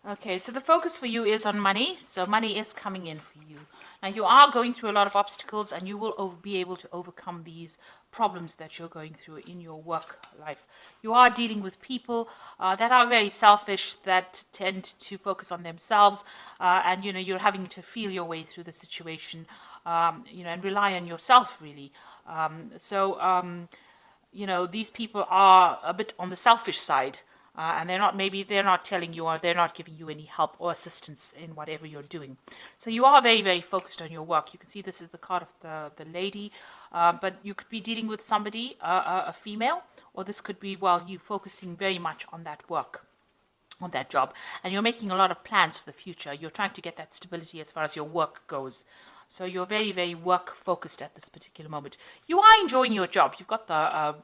Okay, so the focus for you is on money. So money is coming in for you. Now you are going through a lot of obstacles, and you will be able to overcome these problems that you're going through in your work life. You are dealing with people that are very selfish, that tend to focus on themselves, and you're having to feel your way through the situation, and rely on yourself really. These people are a bit on the selfish side, and they're not telling you, or they're not giving you any help or assistance in whatever you're doing. So you are very, very focused on your work. You can see this is the card of the lady, but you could be dealing with somebody, a female, or this could be, well, you focusing very much on that work, on that job, and you're making a lot of plans for the future. You're trying to get that stability as far as your work goes. So you're very, very work focused at this particular moment. You are enjoying your job. You've got the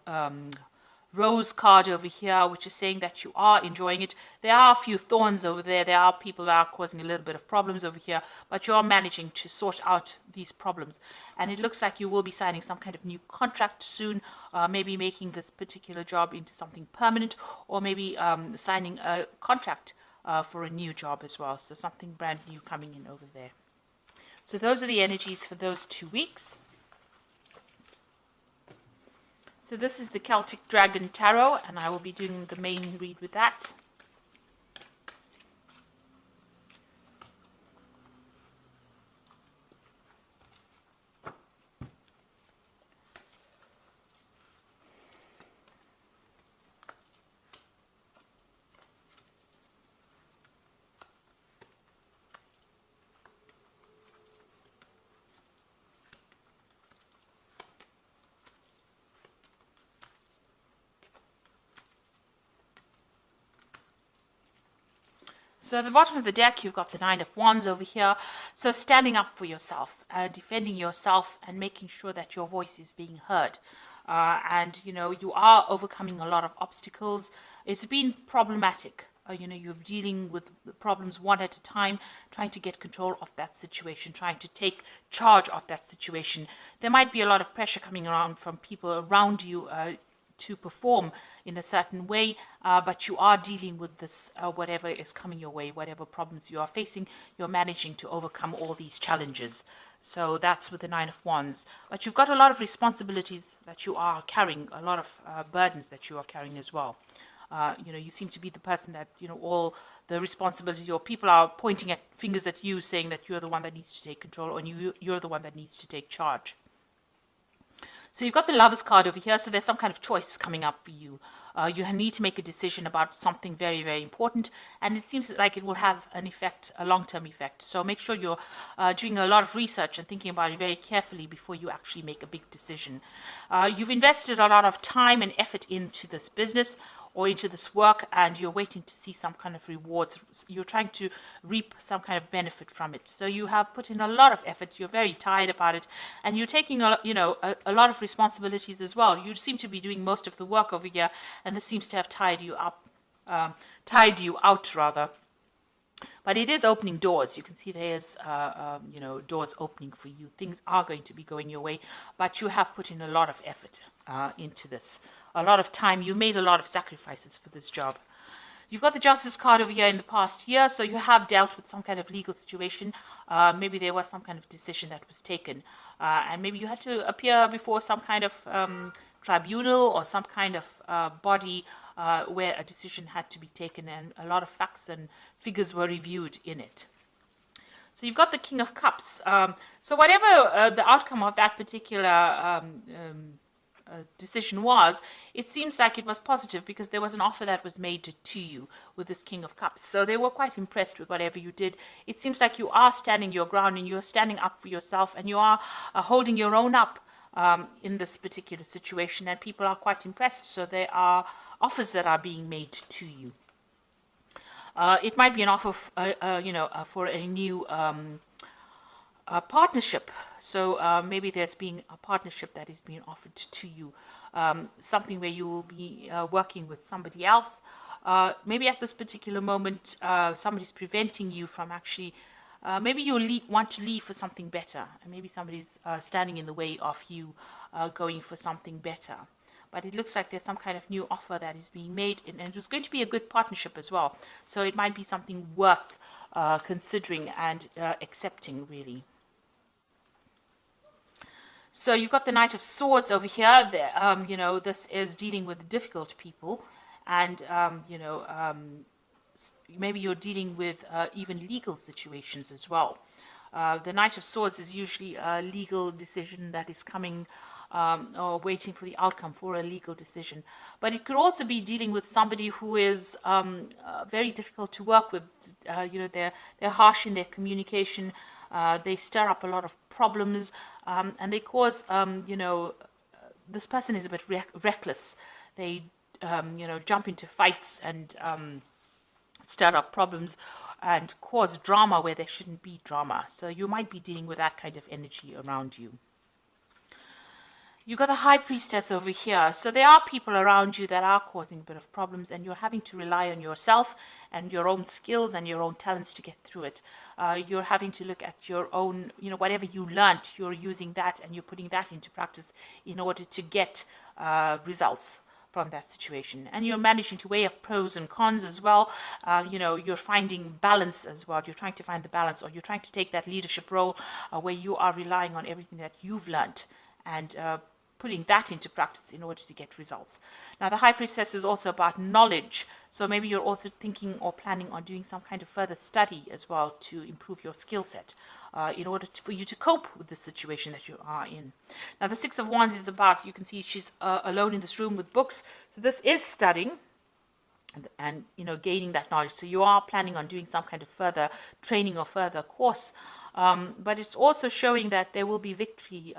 rose card over here, which is saying that you are enjoying it. There are a few thorns over there. There are people that are causing a little bit of problems over here, but you're managing to sort out these problems. And it looks like you will be signing some kind of new contract soon, maybe making this particular job into something permanent, or maybe signing a contract for a new job as well. So something brand new coming in over there. So those are the energies for those 2 weeks. So this is the Celtic Dragon Tarot, and I will be doing the main read with that. So at the bottom of the deck, you've got the Nine of Wands over here. So standing up for yourself, defending yourself, and making sure that your voice is being heard. You are overcoming a lot of obstacles. It's been problematic. You're dealing with the problems one at a time, trying to get control of that situation, trying to take charge of that situation. There might be a lot of pressure coming around from people around you to perform in a certain way, but you are dealing with this, whatever is coming your way, whatever problems you are facing, you're managing to overcome all these challenges. So that's with the Nine of Wands. But you've got a lot of responsibilities that you are carrying, a lot of burdens that you are carrying as well. You seem to be the person that, all the responsibility, or people are pointing at fingers at you, saying that you're the one that needs to take control, or you're the one that needs to take charge. So you've got the Lovers card over here, so there's some kind of choice coming up for you. You need to make a decision about something very, very important, and it seems like it will have an effect, a long-term effect. So make sure you're doing a lot of research and thinking about it very carefully before you actually make a big decision. You've invested a lot of time and effort into this business or into this work, and you're waiting to see some kind of rewards. You're trying to reap some kind of benefit from it. So you have put in a lot of effort. You're very tired about it, and you're taking a lot of responsibilities as well. You seem to be doing most of the work over here, and this seems to have tired you out rather. But it is opening doors. You can see there's, doors opening for you. Things are going to be going your way, but you have put in a lot of effort into this. A lot of time. You made a lot of sacrifices for this job. You've got the Justice card over here in the past year, so you have dealt with some kind of legal situation. Maybe there was some kind of decision that was taken, and maybe you had to appear before some kind of tribunal or some kind of body where a decision had to be taken, and a lot of facts and figures were reviewed in it. So you've got the King of Cups. So whatever the outcome of that particular decision was, it seems like it was positive, because there was an offer that was made to you with this King of Cups. So they were quite impressed with whatever you did. It seems like you are standing your ground, and you're standing up for yourself, and you are holding your own up in this particular situation, and people are quite impressed. So there are offers that are being made to you. It might be an offer, for a new partnership. So maybe there's been a partnership that is being offered to you, something where you will be working with somebody else. Maybe at this particular moment, somebody's preventing you from actually, maybe you want to leave for something better, and maybe somebody's standing in the way of you going for something better. but it looks like there's some kind of new offer that is being made, and it's going to be a good partnership as well. So it might be something worth considering and accepting, really. So you've got the Knight of Swords over here. This is dealing with difficult people, and maybe you're dealing with even legal situations as well. The Knight of Swords is usually a legal decision that is coming or waiting for the outcome for a legal decision. But it could also be dealing with somebody who is very difficult to work with. They're harsh in their communication. They stir up a lot of problems, and they cause, this person is a bit reckless. They, jump into fights and stir up problems and cause drama where there shouldn't be drama. So you might be dealing with that kind of energy around you. You've got the High Priestess over here. So there are people around you that are causing a bit of problems, and you're having to rely on yourself and your own skills and your own talents to get through it. You're having to look at your own, whatever you learned, you're using that and you're putting that into practice in order to get results from that situation. And you're managing to weigh up pros and cons as well. You're finding balance as well. You're trying to find the balance, or you're trying to take that leadership role where you are relying on everything that you've learned and putting that into practice in order to get results. Now, the High Priestess is also about knowledge. So maybe you're also thinking or planning on doing some kind of further study as well to improve your skill set in order for you to cope with the situation that you are in. Now, the Six of Wands is about, you can see she's alone in this room with books. So this is studying and gaining that knowledge. So you are planning on doing some kind of further training or further course. But it's also showing that there will be victory,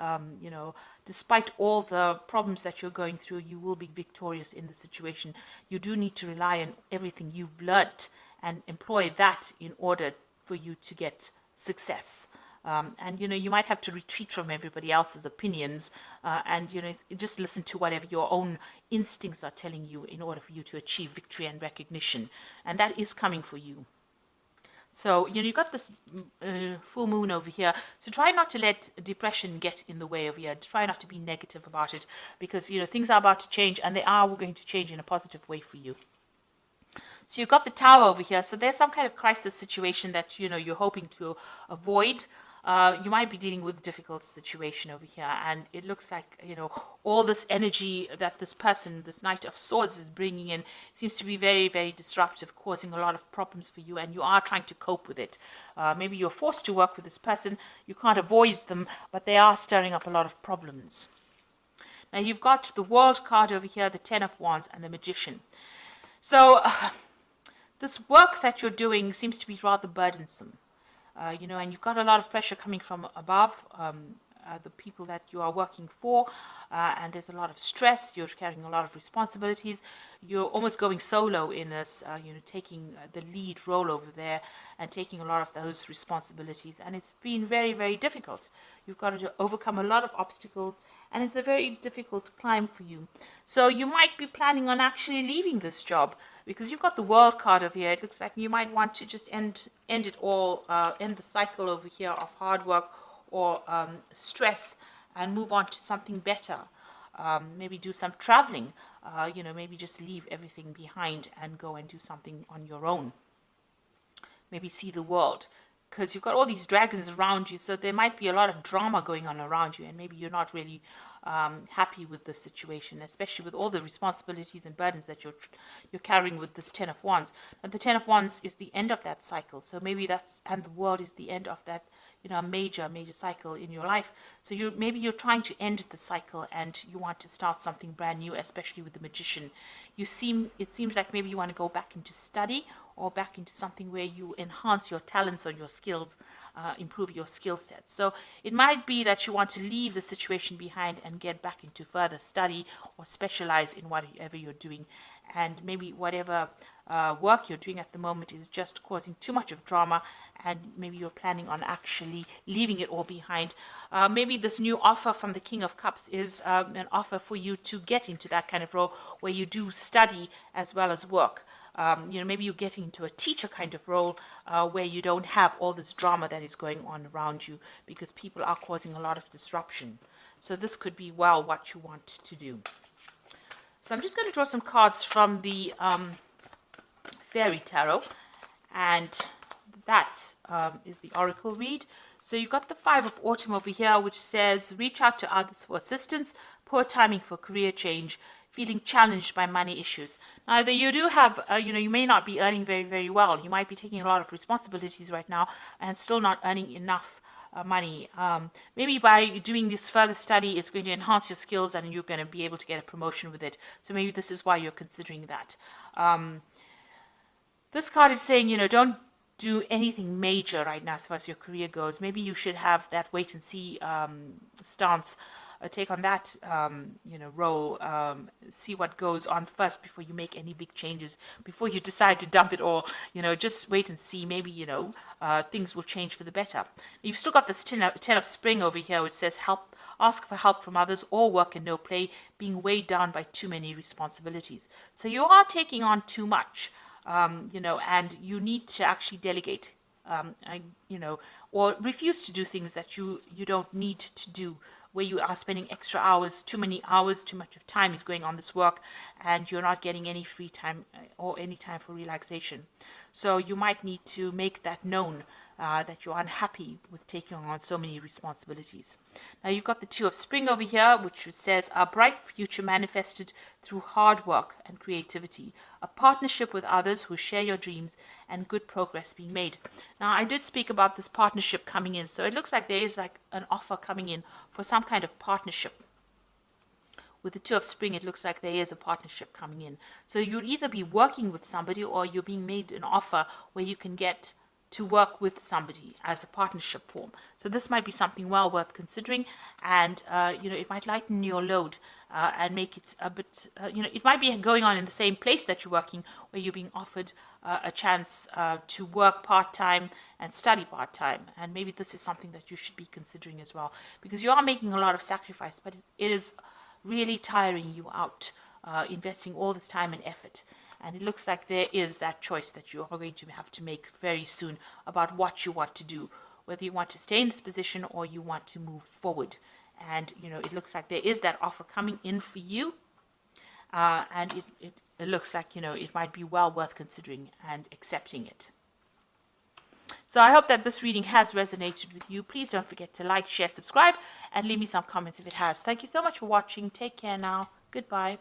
despite all the problems that you're going through, you will be victorious in the situation. You do need to rely on everything you've learnt and employ that in order for you to get success. And you might have to retreat from everybody else's opinions and just listen to whatever your own instincts are telling you in order for you to achieve victory and recognition. And that is coming for you. So, you've got this full moon over here. So try not to let depression get in the way over here. Try not to be negative about it, because, things are about to change, and they are going to change in a positive way for you. So you've got the Tower over here. So there's some kind of crisis situation that, you're hoping to avoid. You might be dealing with a difficult situation over here, and it looks like, all this energy that this person, this Knight of Swords, is bringing in seems to be very, very disruptive, causing a lot of problems for you, and you are trying to cope with it. Maybe you're forced to work with this person. You can't avoid them, but they are stirring up a lot of problems. Now, you've got the World card over here, the Ten of Wands, and the Magician. So this work that you're doing seems to be rather burdensome. And you've got a lot of pressure coming from above, the people that you are working for, and there's a lot of stress. You're carrying a lot of responsibilities. You're almost going solo in this, taking the lead role over there and taking a lot of those responsibilities. And it's been very, very difficult. You've got to overcome a lot of obstacles, and it's a very difficult climb for you. So you might be planning on actually leaving this job, because you've got the World card over here. It looks like you might want to just end it all, end the cycle over here of hard work or stress, and move on to something better. Maybe do some traveling, maybe just leave everything behind and go and do something on your own. Maybe see the world, because you've got all these dragons around you, so there might be a lot of drama going on around you, and maybe you're not really happy with the situation, especially with all the responsibilities and burdens that you're carrying with this Ten of Wands. And the Ten of Wands is the end of that cycle, so maybe and the world is the end of that, major cycle in your life. So maybe you're trying to end the cycle and you want to start something brand new, especially with the Magician. It seems like maybe you want to go back into study or back into something where you enhance your talents or your skills, improve your skill set. So it might be that you want to leave the situation behind and get back into further study or specialize in whatever you're doing. And maybe whatever work you're doing at the moment is just causing too much of drama, and maybe you're planning on actually leaving it all behind. Maybe this new offer from the King of Cups is an offer for you to get into that kind of role where you do study as well as work. Maybe you're getting into a teacher kind of role where you don't have all this drama that is going on around you, because people are causing a lot of disruption. So this could be what you want to do. So I'm just going to draw some cards from the Fairy Tarot, and that is the Oracle read. So you've got the Five of Autumn over here, which says, reach out to others for assistance, poor timing for career change, feeling challenged by money issues. Now, you do have, you may not be earning very, very well. You might be taking a lot of responsibilities right now and still not earning enough money. Maybe by doing this further study, it's going to enhance your skills and you're going to be able to get a promotion with it. So maybe this is why you're considering that. This card is saying, don't do anything major right now as far as your career goes. Maybe you should have that wait and see stance, take on that, role, see what goes on first before you make any big changes, before you decide to dump it all. Just wait and see. Maybe, things will change for the better. You've still got this ten of Spring over here, which says help. Ask for help from others, or work and no play, being weighed down by too many responsibilities. So you are taking on too much. And you need to actually delegate, or refuse to do things that you don't need to do, where you are spending extra hours, too many hours, too much of time is going on this work, and you're not getting any free time or any time for relaxation. So you might need to make that known, that you're unhappy with taking on so many responsibilities. Now you've got the Two of Spring over here, which says a bright future manifested through hard work and creativity, a partnership with others who share your dreams, and good progress being made. Now I did speak about this partnership coming in, so it looks like there is like an offer coming in for some kind of partnership. With the Two of Spring, it looks like there is a partnership coming in. So you'll either be working with somebody, or you're being made an offer where you can get to work with somebody as a partnership form. So this might be something well worth considering, and it might lighten your load and make it a bit, it might be going on in the same place that you're working, where you're being offered a chance to work part-time and study part-time. And maybe this is something that you should be considering as well, because you are making a lot of sacrifice, but it is really tiring you out, investing all this time and effort. And it looks like there is that choice that you are going to have to make very soon about what you want to do, whether you want to stay in this position or you want to move forward. And, it looks like there is that offer coming in for you. And it looks like, it might be well worth considering and accepting it. So I hope that this reading has resonated with you. Please don't forget to like, share, subscribe, and leave me some comments if it has. Thank you so much for watching. Take care now. Goodbye.